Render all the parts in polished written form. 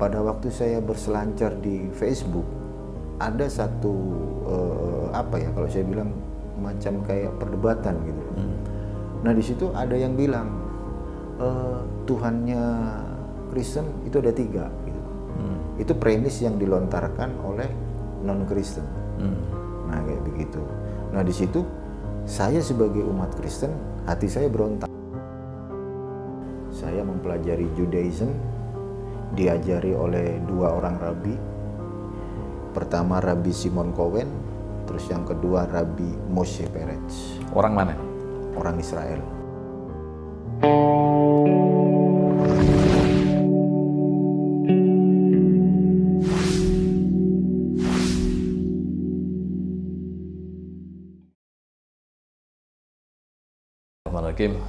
pada waktu saya berselancar di Facebook, ada satu kalau saya bilang macam kayak perdebatan gitu. Nah di situ ada yang bilang Tuhannya Kristen itu ada 3 gitu. Itu premis yang dilontarkan oleh non Kristen. Nah kayak begitu. Nah di situ saya sebagai umat Kristen, hati saya berontak. Saya mempelajari Judaism, diajari oleh 2 orang rabi. Pertama Rabbi Simon Cohen, terus yang kedua Rabbi Moshe Peretz. Orang mana? Orang Israel.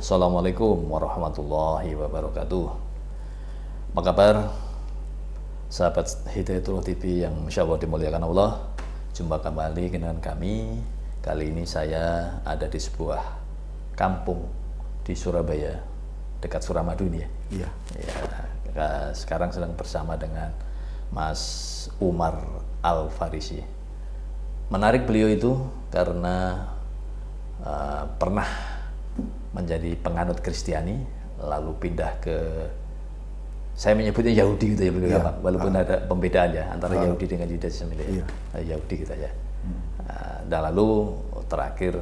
Assalamualaikum warahmatullahi wabarakatuh. Apa kabar sahabat Hidayatullah TV yang insya Allah dimuliakan Allah? Jumpa kembali dengan kami. Kali ini saya ada di sebuah kampung di Surabaya, dekat Suramadu ini ya. Iya. Ya, sekarang sedang bersama dengan Mas Umar Al-Farisi. Menarik beliau itu karena pernah menjadi penganut Kristiani, lalu pindah ke, saya menyebutnya Yahudi gitu ya beliau, ya, Pak. Walaupun ada pembedaan ya antara Yahudi dengan Judaisme ini. Yahudi kita ya. Dan lalu terakhir,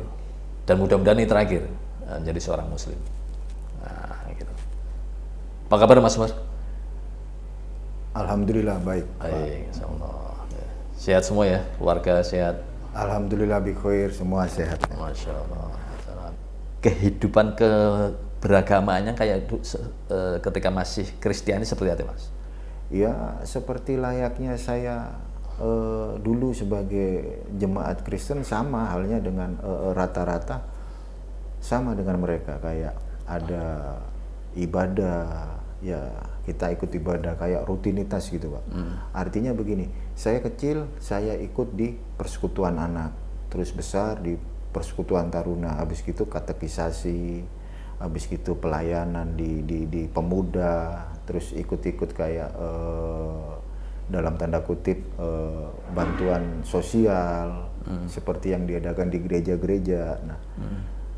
dan mudah-mudahan ini terakhir, menjadi seorang Muslim. Gitu. Apa kabar Mas Umar? Alhamdulillah baik. Baik, insyaallah. Sehat semua ya, keluarga sehat. Alhamdulillah bikhoir, semua sehat. Masya Allah. Kehidupan keberagamaannya kayak ketika masih Kristiani seperti apa, Mas? Ya, seperti layaknya saya dulu sebagai jemaat Kristen, sama halnya dengan rata-rata sama dengan mereka, kayak ada ibadah, ya kita ikut ibadah kayak rutinitas gitu, Pak. Artinya begini, saya kecil saya ikut di persekutuan anak, terus besar di persekutuan taruna, habis gitu katekisasi, habis gitu pelayanan di pemuda, terus ikut-ikut kayak dalam tanda kutip bantuan sosial seperti yang diadakan di gereja-gereja. Nah,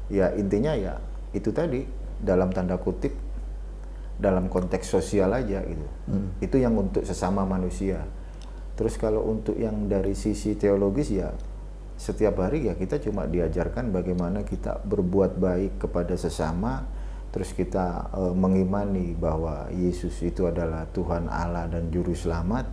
ya intinya ya itu tadi, dalam tanda kutip dalam konteks sosial aja gitu. Itu yang untuk sesama manusia. Terus kalau untuk yang dari sisi teologis, ya setiap hari ya kita cuma diajarkan bagaimana kita berbuat baik kepada sesama, terus kita mengimani bahwa Yesus itu adalah Tuhan Allah dan Juru Selamat.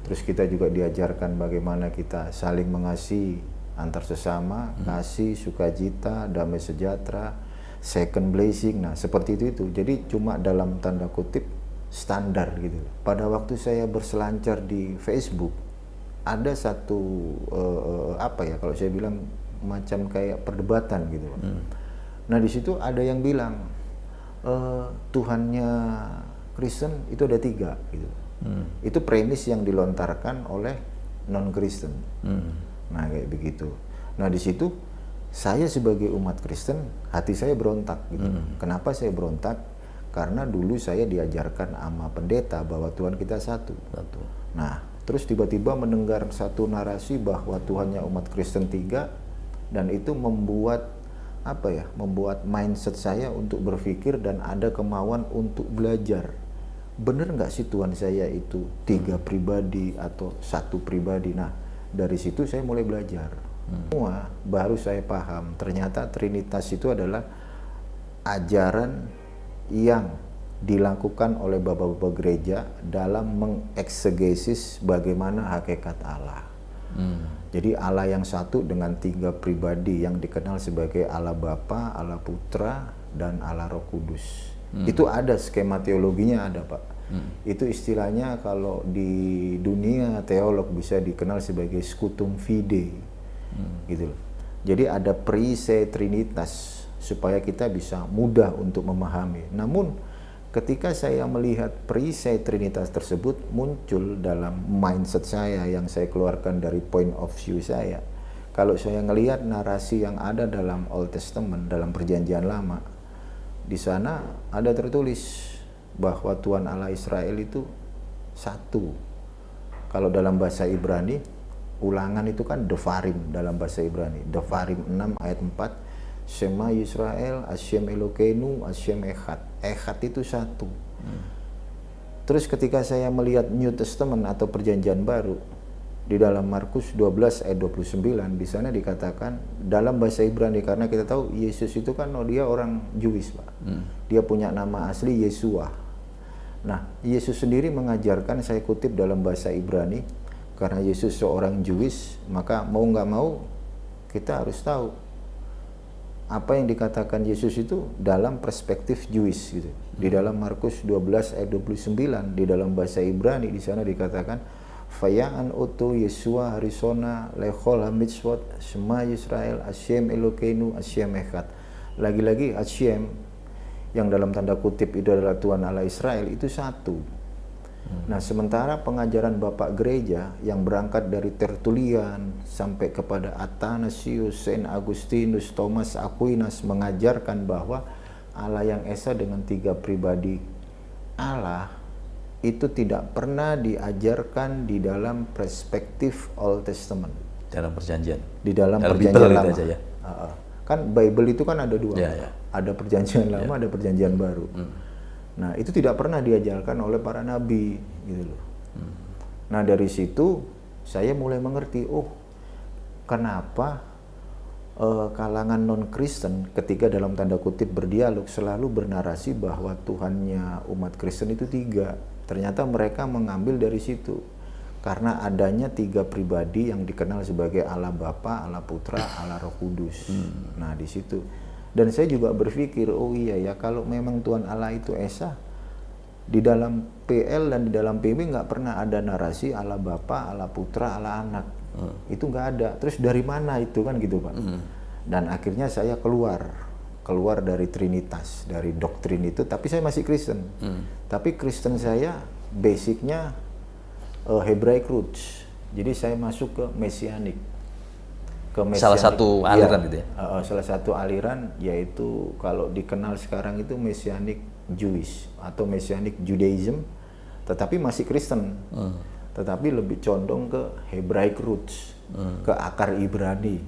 Terus kita juga diajarkan bagaimana kita saling mengasihi antar sesama, kasih, sukacita, damai sejahtera, second blessing. Nah seperti itu. Jadi cuma dalam tanda kutip standar gitu. Pada waktu saya berselancar di Facebook, ada satu kalau saya bilang macam kayak perdebatan gitu. Nah di situ ada yang bilang Tuhannya Kristen itu ada 3 gitu. Itu premis yang dilontarkan oleh non Kristen. Nah kayak begitu. Nah di situ saya sebagai umat Kristen, hati saya berontak gitu. Kenapa saya berontak? Karena dulu saya diajarkan sama pendeta bahwa Tuhan kita satu. Nah terus tiba-tiba mendengar satu narasi bahwa Tuhannya umat Kristen 3, dan itu membuat membuat mindset saya untuk berpikir dan ada kemauan untuk belajar. Bener nggak sih Tuhan saya itu 3 pribadi atau 1 pribadi? Nah dari situ saya mulai belajar. Semua baru saya paham ternyata Trinitas itu adalah ajaran yang dilakukan oleh bapak-bapak gereja dalam mengeksegesis bagaimana hakikat Allah. Jadi Allah yang satu dengan 3 pribadi yang dikenal sebagai Allah Bapa, Allah Putra, dan Allah Roh Kudus. Itu ada skema teologinya, ada Pak. Itu istilahnya kalau di dunia teolog bisa dikenal sebagai scutum fide, gitu loh. Jadi ada perisai Trinitas supaya kita bisa mudah untuk memahami. Namun ketika saya melihat perisai Trinitas tersebut muncul dalam mindset saya yang saya keluarkan dari point of view saya. Kalau saya ngelihat narasi yang ada dalam Old Testament, dalam Perjanjian Lama, di sana ada tertulis bahwa Tuhan Allah Israel itu satu. Kalau dalam bahasa Ibrani, ulangan itu kan devarim dalam bahasa Ibrani. Devarim 6 ayat 4, Shema Yisrael, Hashem Elokeinu, Hashem Echad. Echad itu satu. Terus ketika saya melihat New Testament atau Perjanjian Baru, di dalam Markus 12 ayat 29, di sana dikatakan dalam bahasa Ibrani, karena kita tahu Yesus itu kan dia orang Jewish, Pak. Dia punya nama asli Yesua. Nah, Yesus sendiri mengajarkan, saya kutip dalam bahasa Ibrani, karena Yesus seorang Jewish, maka mau nggak mau kita harus tahu apa yang dikatakan Yesus itu dalam perspektif Jewish gitu. Di dalam Markus 12 ayat 29, di dalam bahasa Ibrani di sana dikatakan Fayaan oto Yesua Harisona Lechol Hamitzvot Shema Yisrael Hashem Elokeinu Hashem Echad. Lagi-lagi Hashem yang dalam tanda kutip itu adalah Tuhan Allah Israel itu satu. Nah, sementara pengajaran Bapak Gereja yang berangkat dari Tertullian sampai kepada Athanasius, Saint Agustinus, Thomas Aquinas mengajarkan bahwa Allah yang Esa dengan 3 pribadi Allah itu tidak pernah diajarkan di dalam perspektif Old Testament. Dalam perjanjian. Di dalam perjanjian lama. Aja, ya? Kan Bible itu kan ada 2. Ya. Ada perjanjian lama, ada perjanjian baru. Nah, itu tidak pernah diajarkan oleh para nabi gitu loh. Nah, dari situ saya mulai mengerti, kenapa kalangan non-Kristen ketika dalam tanda kutip berdialog selalu bernarasi bahwa Tuhannya umat Kristen itu 3. Ternyata mereka mengambil dari situ. Karena adanya 3 pribadi yang dikenal sebagai Allah Bapa, Allah Putra, Allah Roh Kudus. Nah, di situ. Dan saya juga berpikir, iya ya, kalau memang Tuhan Allah itu Esa, di dalam PL dan di dalam PB nggak pernah ada narasi Allah Bapa, Allah Putra, Allah Anak. Itu nggak ada. Terus dari mana itu kan gitu, Pak? Dan akhirnya saya keluar dari Trinitas, dari doktrin itu, tapi saya masih Kristen. Tapi Kristen saya basicnya Hebraic roots. Jadi saya masuk ke Mesianik. Salah satu aliran itu ya? Salah satu aliran, yaitu kalau dikenal sekarang itu Messianic Jewish atau Messianic Judaism, tetapi masih Kristen, tetapi lebih condong ke Hebraic roots, ke akar Ibrani.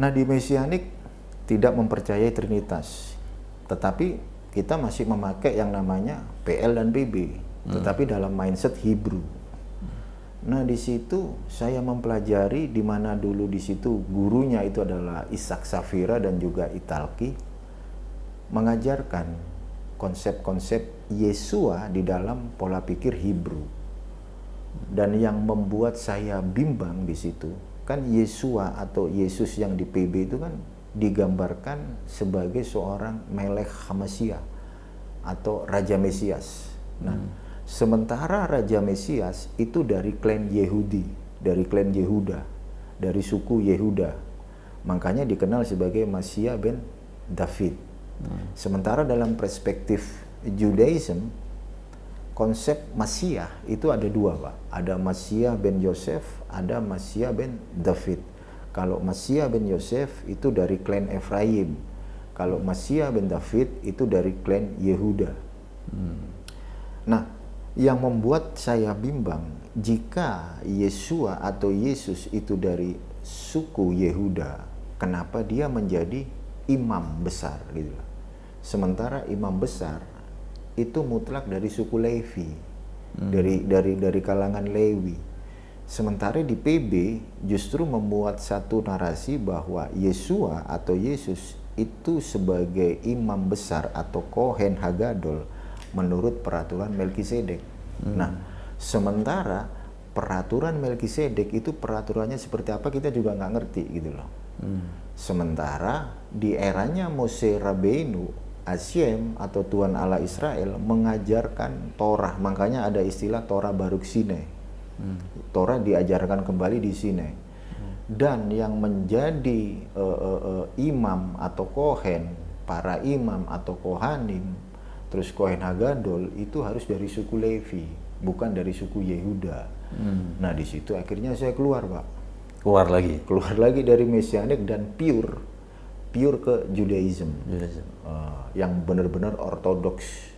Nah, di Messianic tidak mempercayai Trinitas, tetapi kita masih memakai yang namanya PL dan PB, tetapi dalam mindset Hebrew. Nah, di situ saya mempelajari, di mana dulu di situ gurunya itu adalah Ishak Safira dan juga Italki, mengajarkan konsep-konsep Yesua di dalam pola pikir Hebrew. Dan yang membuat saya bimbang di situ, kan Yesua atau Yesus yang di PB itu kan digambarkan sebagai seorang Melech HaMashiach atau Raja Mesias. Nah, sementara Raja Mesias itu dari klan Yehudi, dari klan Yehuda, dari suku Yehuda. Makanya dikenal sebagai Masiah ben David. Sementara dalam perspektif Judaism, konsep Masiah itu ada 2, Pak. Ada Masiah ben Yosef, ada Masiah ben David. Kalau Masiah ben Yosef itu dari klan Efraim. Kalau Masiah ben David itu dari klan Yehuda. Nah, yang membuat saya bimbang, jika Yesua atau Yesus itu dari suku Yehuda, kenapa dia menjadi imam besar gitu. Sementara imam besar itu mutlak dari suku Levi, dari kalangan Lewi. Sementara di PB justru membuat satu narasi bahwa Yesua atau Yesus itu sebagai imam besar atau Kohen Hagadol menurut peraturan Melkisedek. Nah, sementara peraturan Melkisedek itu peraturannya seperti apa kita juga nggak ngerti gitu loh. Sementara di eranya Mose Rabbeinu, Hashem atau Tuhan Allah Israel mengajarkan Torah, makanya ada istilah Torah Baruk Sinai. Torah diajarkan kembali di Sinai. Dan yang menjadi imam atau kohen, para imam atau kohanim, terus Kohen Hagadol itu harus dari suku Levi, bukan dari suku Yehuda. Nah, di situ akhirnya saya keluar, Pak. Keluar lagi dari Mesianik dan pure ke Judaism. Yang benar-benar ortodoks.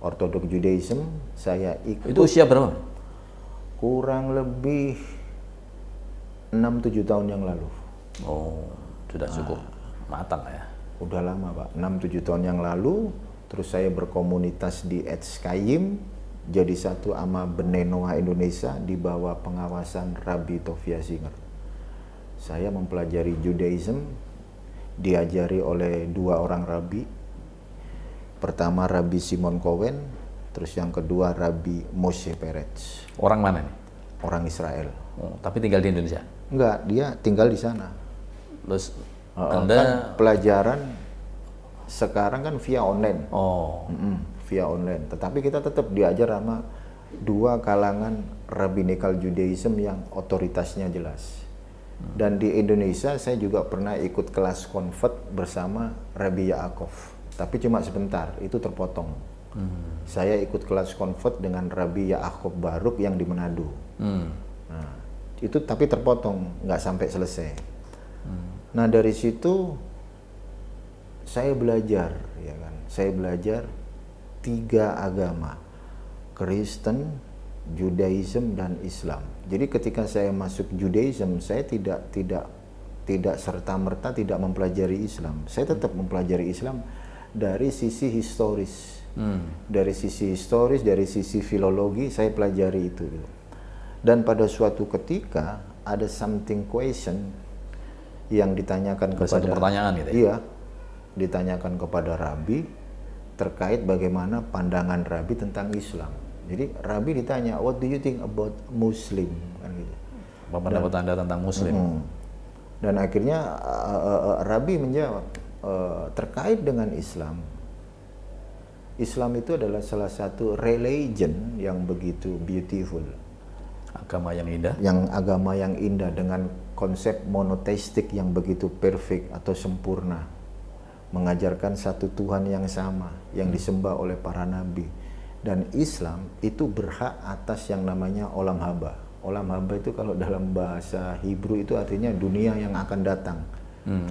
Orthodox Judaism saya ikut Itu usia berapa? kurang lebih 6-7 tahun yang lalu. Oh, sudah cukup matang ya. Udah lama Pak, 6-7 tahun yang lalu. Terus saya berkomunitas di Etz Chaim, jadi satu sama Bnei Noah Indonesia di bawah pengawasan Rabbi Tovia Singer. Saya mempelajari Judaism, diajari oleh 2 orang Rabbi. Pertama Rabbi Simon Cohen, terus yang kedua Rabbi Moshe Peretz. Orang mana nih? Orang Israel. Oh, tapi tinggal di Indonesia. Enggak, dia tinggal di sana. Terus Kan Anda pelajaran sekarang kan via online. oh, Via online. Tetapi kita tetap diajar sama 2 kalangan Rabbinical Judaism yang otoritasnya jelas. Dan di Indonesia saya juga pernah ikut kelas convert bersama Rabbi Yaakov. Tapi cuma sebentar, itu terpotong. Saya ikut kelas convert dengan Rabbi Yaakov Baruk yang di Manado. Nah, itu tapi terpotong, nggak sampai selesai. Nah dari situ saya belajar, ya kan? Saya belajar 3 agama, Kristen, Judaism dan Islam. Jadi ketika saya masuk Judaism, saya tidak serta-merta tidak mempelajari Islam. Saya tetap mempelajari Islam dari sisi historis. Dari sisi historis, dari sisi filologi, saya pelajari itu. Gitu. Dan pada suatu ketika ada something question yang ditanyakan ada kepada satu pertanyaan gitu ya? Iya, ditanyakan kepada Rabbi terkait bagaimana pandangan Rabbi tentang Islam. Jadi Rabbi ditanya, what do you think about Muslim? Kan gitu. Apa pendapat Anda tentang Muslim? Dan akhirnya Rabbi menjawab, terkait dengan Islam, Islam itu adalah salah satu religion yang begitu beautiful. Agama yang indah. Yang agama yang indah dengan konsep monoteistik yang begitu perfect atau sempurna. Mengajarkan satu Tuhan yang sama, yang disembah oleh para nabi. Dan Islam itu berhak atas yang namanya olam haba. Olam haba itu kalau dalam bahasa Hebrew itu artinya dunia yang akan datang.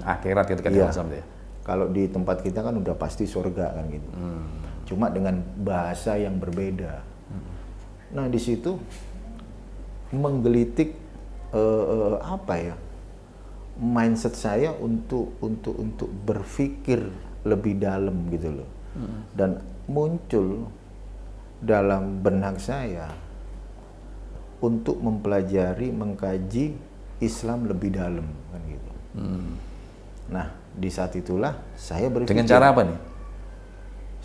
Akhirat gitu kan Iya. Islam ya. Kalau di tempat kita kan udah pasti surga kan gitu. Cuma dengan bahasa yang berbeda. Nah di situ menggelitik mindset saya untuk berpikir lebih dalam gitu loh. Dan muncul dalam benak saya untuk mempelajari, mengkaji Islam lebih dalam kan gitu. Nah di saat itulah saya berpikir. Dengan cara apa nih?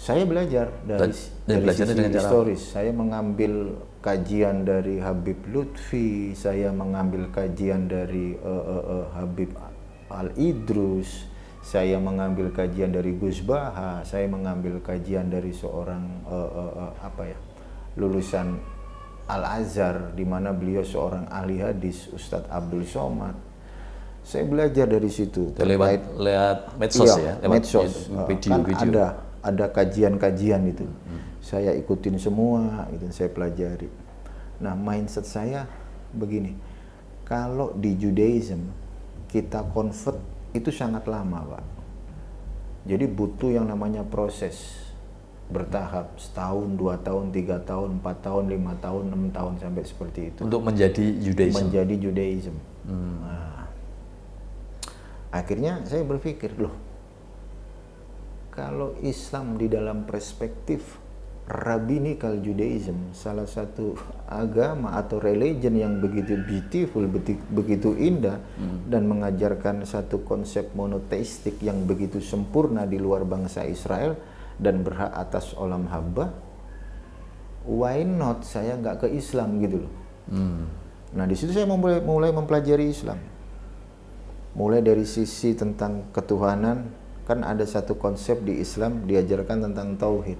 Saya belajar dari belajarnya sisi dengan cara historis. Saya mengambil kajian dari Habib Lutfi, saya mengambil kajian dari Habib Al-Idrus, saya mengambil kajian dari Gus Baha, saya mengambil kajian dari seorang lulusan Al-Azhar, di mana beliau seorang ahli hadis, Ustadz Abdul Somad. Saya belajar dari situ. Lewat medsos ya? Lewat Medsos. video-video. Kan ada kajian-kajian itu. Saya ikutin semua, itu saya pelajari. Nah, mindset saya begini. Kalau di Judaism kita convert itu sangat lama, Pak. Jadi butuh yang namanya proses bertahap, setahun, 2 tahun, 3 tahun, 4 tahun, 5 tahun, 6 tahun sampai seperti itu. Untuk menjadi Judaism. Menjadi Judaism. Nah, akhirnya saya berpikir, loh, kalau Islam di dalam perspektif Rabbinical Judaism, salah satu agama atau religion yang begitu beautiful, begitu indah, dan mengajarkan satu konsep monoteistik yang begitu sempurna di luar bangsa Israel dan berhak atas olam haba, why not saya nggak ke Islam gitu loh. Nah di situ saya mulai mempelajari Islam, mulai dari sisi tentang ketuhanan. Kan ada satu konsep di Islam diajarkan tentang tauhid.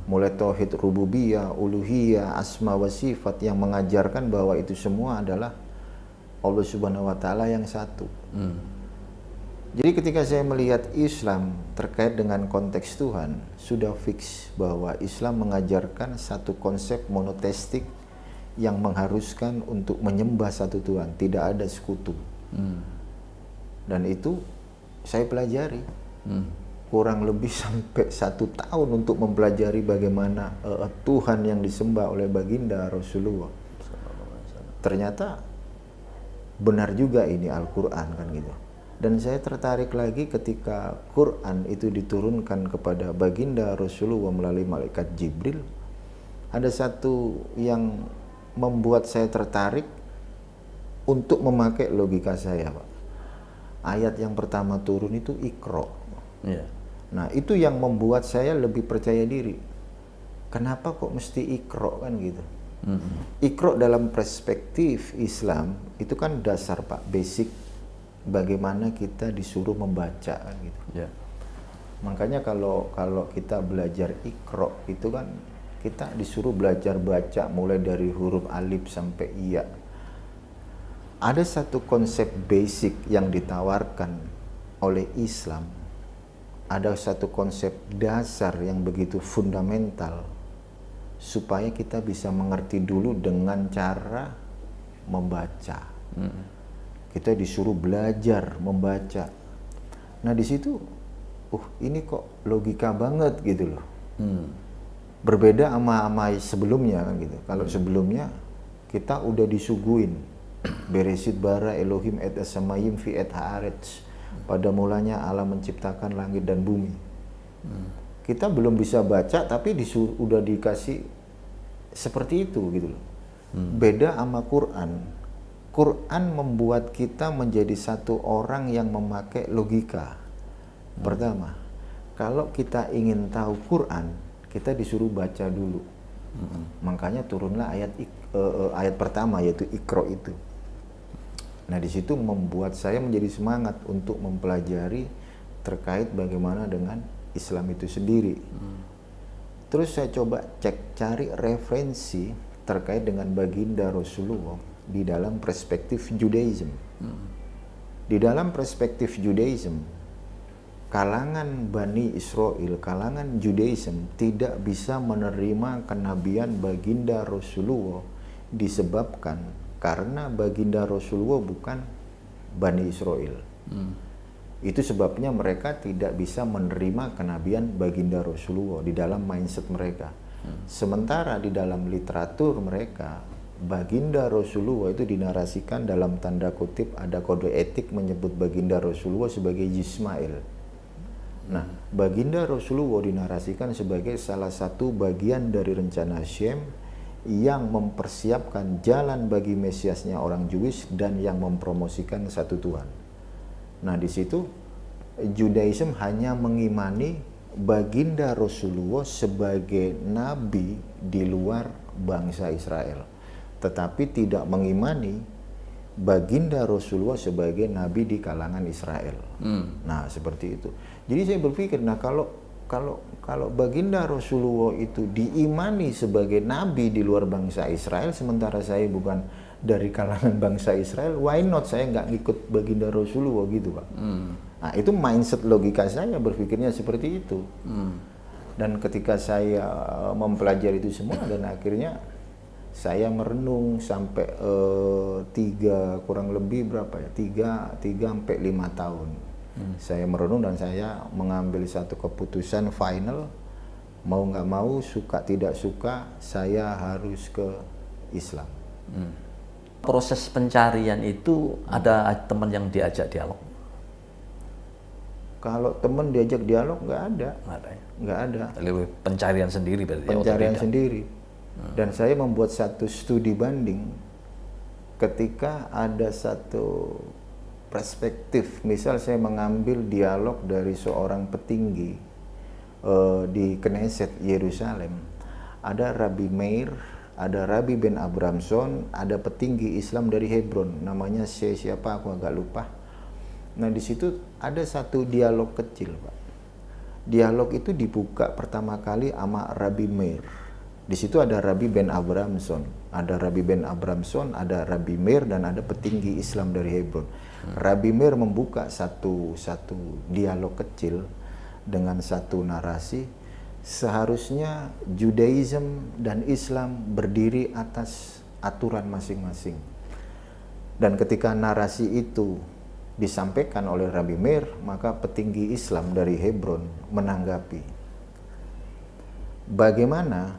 Mulai tauhid rububiyah, uluhiyah, asma wa sifat yang mengajarkan bahwa itu semua adalah Allah Subhanahu wa taala yang satu. Jadi ketika saya melihat Islam terkait dengan konteks Tuhan, sudah fix bahwa Islam mengajarkan satu konsep monoteistik yang mengharuskan untuk menyembah satu Tuhan, tidak ada sekutu. Dan itu saya pelajari. kurang lebih sampai 1 tahun untuk mempelajari bagaimana Tuhan yang disembah oleh baginda Rasulullah. Ternyata benar juga ini Al-Quran kan gitu. Dan saya tertarik lagi ketika Quran itu diturunkan kepada baginda Rasulullah melalui malaikat Jibril. Ada satu yang membuat saya tertarik untuk memakai logika saya, Pak. Ayat yang pertama turun itu Iqra. Iya. Nah, itu yang membuat saya lebih percaya diri. Kenapa kok mesti Iqra kan gitu? Iqra dalam perspektif Islam itu kan dasar, Pak, basic bagaimana kita disuruh membaca kan gitu. Iya. Makanya kalau kita belajar Iqra itu kan kita disuruh belajar baca mulai dari huruf alif sampai iya. Ada satu konsep basic yang ditawarkan oleh Islam. Ada satu konsep dasar yang begitu fundamental supaya kita bisa mengerti dulu dengan cara membaca. Kita disuruh belajar membaca. Nah, di situ ini kok logika banget gitu loh. Berbeda sama sebelumnya kan gitu. Kalau sebelumnya kita udah disuguhin Beresit bara Elohim et as-samayim fi et haaretz. Pada mulanya Allah menciptakan langit dan bumi. Kita belum bisa baca tapi udah dikasih seperti itu gitu loh. Beda sama Quran. Quran membuat kita menjadi satu orang yang memakai logika. Pertama, kalau kita ingin tahu Quran, kita disuruh baca dulu. Makanya turunlah ayat pertama yaitu Iqra itu. Nah, di situ membuat saya menjadi semangat untuk mempelajari terkait bagaimana dengan Islam itu sendiri. Terus saya coba cari referensi terkait dengan baginda Rasulullah di dalam perspektif Judaism. Di dalam perspektif Judaism, kalangan Bani Israel, kalangan Judaism tidak bisa menerima kenabian baginda Rasulullah disebabkan karena baginda Rasulullah bukan Bani Israel. Itu sebabnya mereka tidak bisa menerima kenabian baginda Rasulullah di dalam mindset mereka. Sementara di dalam literatur mereka, baginda Rasulullah itu dinarasikan dalam tanda kutip ada kode etik menyebut baginda Rasulullah sebagai Yismail. Nah, baginda Rasulullah dinarasikan sebagai salah satu bagian dari rencana Shem yang mempersiapkan jalan bagi Mesiasnya orang Jewish dan yang mempromosikan satu Tuhan. Nah, di situ Judaism hanya mengimani baginda Rasulullah sebagai nabi di luar bangsa Israel, tetapi tidak mengimani baginda Rasulullah sebagai nabi di kalangan Israel. Nah, seperti itu. Jadi saya berpikir, nah kalau baginda Rasulullah itu diimani sebagai nabi di luar bangsa Israel, sementara saya bukan dari kalangan bangsa Israel, why not saya nggak ngikut baginda Rasulullah gitu, Pak? Nah, itu mindset logika saya berpikirnya seperti itu. Dan ketika saya mempelajari itu semua dan akhirnya saya merenung sampai kurang lebih berapa ya? 3 sampai 5 tahun. Saya merenung dan saya mengambil satu keputusan final, mau nggak mau, suka tidak suka, saya harus ke Islam. Proses pencarian itu ada teman yang diajak dialog? Kalau teman diajak dialog nggak ada. Nggak ada. Lebih pencarian sendiri berarti? Pencarian sendiri. Dan saya membuat satu studi banding ketika ada satu perspektif, misal saya mengambil dialog dari seorang petinggi di Knesset Yerusalem, ada Rabbi Meir, ada Rabbi Ben Abramson, ada petinggi Islam dari Hebron, namanya siapa aku agak lupa. Nah, di situ ada satu dialog kecil, Pak. Dialog itu dibuka pertama kali sama Rabbi Meir. Di situ ada Rabbi Ben Abramson, ada Rabbi Ben Abramson, ada Rabbi Meir, dan ada petinggi Islam dari Hebron. Rabbi Meir membuka satu dialog kecil dengan satu narasi. Seharusnya Judaism dan Islam berdiri atas aturan masing-masing. Dan ketika narasi itu disampaikan oleh Rabbi Meir, maka petinggi Islam dari Hebron menanggapi, bagaimana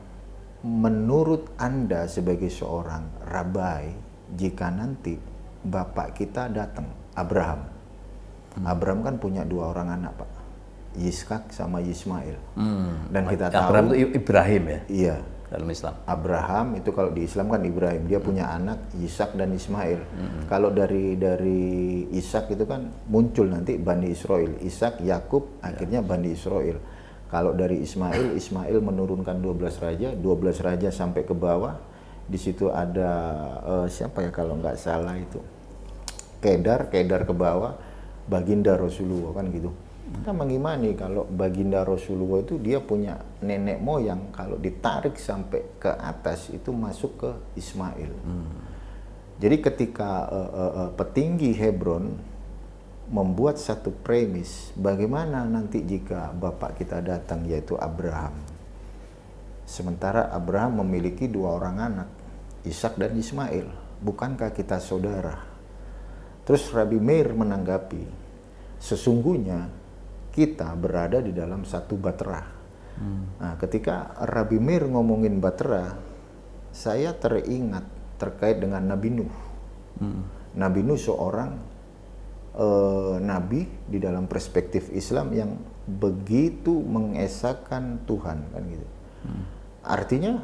menurut Anda sebagai seorang rabai jika nanti bapak kita datang, Abraham. Abraham kan punya 2 orang anak, Pak. Yiskak sama Ismail. Dan kita tahu Abraham itu Ibrahim ya? Iya. Dalam Islam. Abraham itu kalau di Islam kan Ibrahim, dia punya anak Ishak dan Ismail. Kalau dari Ishak itu kan muncul nanti Bani Israel, Ishak, Yakub, akhirnya Bani Israel. Kalau dari Ismail menurunkan 12 raja, 12 raja sampai ke bawah. Di situ ada siapa ya kalau nggak salah itu Kedar ke bawah, baginda Rasulullah kan gitu. Kita mengimani kalau baginda Rasulullah itu dia punya nenek moyang, kalau ditarik sampai ke atas itu masuk ke Ismail. Jadi ketika petinggi Hebron membuat satu premis, bagaimana nanti jika bapak kita datang yaitu Abraham. Sementara Abraham memiliki 2 orang anak, Ishak dan Ismail. Bukankah kita saudara? Terus Rabbi Meir menanggapi, sesungguhnya kita berada di dalam satu bahtera. Nah, ketika Rabbi Meir ngomongin bahtera, saya teringat terkait dengan Nabi Nuh. Nabi Nuh seorang nabi di dalam perspektif Islam yang begitu mengesahkan Tuhan kan gitu. Artinya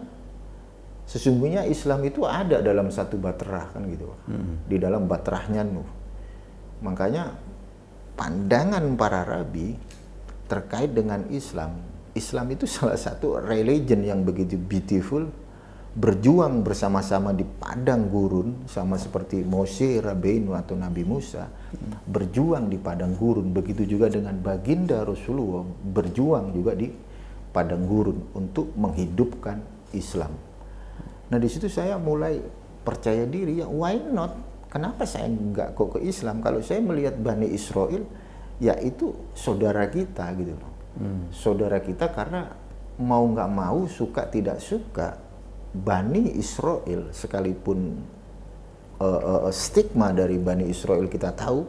sesungguhnya Islam itu ada dalam satu bahtera kan gitu, di dalam bahteranya Nuh. Makanya pandangan para rabi terkait dengan Islam itu salah satu religion yang begitu beautiful, berjuang bersama-sama di padang gurun, sama seperti Moshe Rabbeinu atau Nabi Musa berjuang di padang gurun. Begitu juga dengan baginda Rasulullah berjuang juga di padang gurun untuk menghidupkan Islam. Nah di situ saya mulai percaya diri, ya why not? Kenapa saya nggak kok ke Islam? Kalau saya melihat Bani Israel, ya itu saudara kita gitu loh. Saudara kita karena mau nggak mau, suka tidak suka, Bani Israel sekalipun stigma dari Bani Israel kita tahu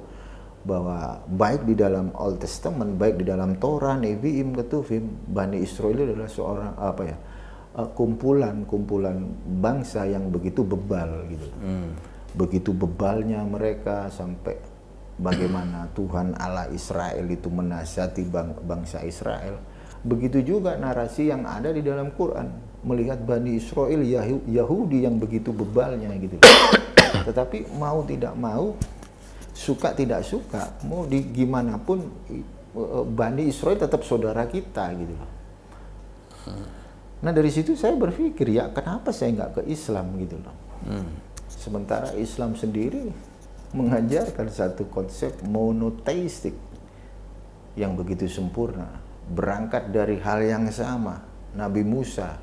bahwa baik di dalam Old Testament, baik di dalam Torah, Nevi'im, Ketuvim, Bani Israel adalah seorang kumpulan bangsa yang begitu bebal gitu. Begitu bebalnya mereka sampai bagaimana Tuhan Allah Israel itu menasihati bangsa Israel. Begitu juga narasi yang ada di dalam Quran, melihat Bani Israel Yahudi yang begitu bebalnya gitu. Tetapi mau tidak mau, suka tidak suka, mau di gimana pun Bani Israel tetap saudara kita gitu. Nah dari situ saya berpikir, ya kenapa saya nggak ke Islam gitu loh. Sementara Islam sendiri mengajarkan satu konsep monoteistik yang begitu sempurna, berangkat dari hal yang sama. Nabi Musa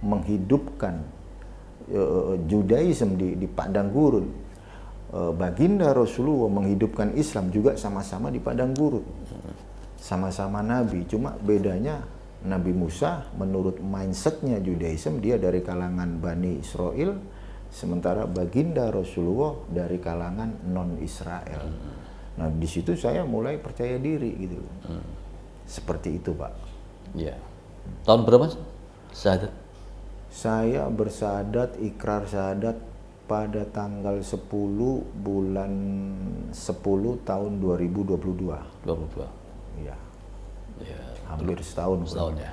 menghidupkan Judaism di padang gurun, baginda Rasulullah menghidupkan Islam juga sama-sama di padang gurun, sama-sama Nabi. Cuma bedanya Nabi Musa menurut mindsetnya Judaism dia dari kalangan Bani Israel, sementara baginda Rasulullah dari kalangan non-Israel. Nah di situ saya mulai percaya diri gitu. Seperti itu Pak. Ya. Tahun berapa syahadat? Saya bersahadat, ikrar syahadat pada tanggal 10 bulan 10 tahun 2022. 22. Iya. Ya. Hampir setahun. Setahun ya.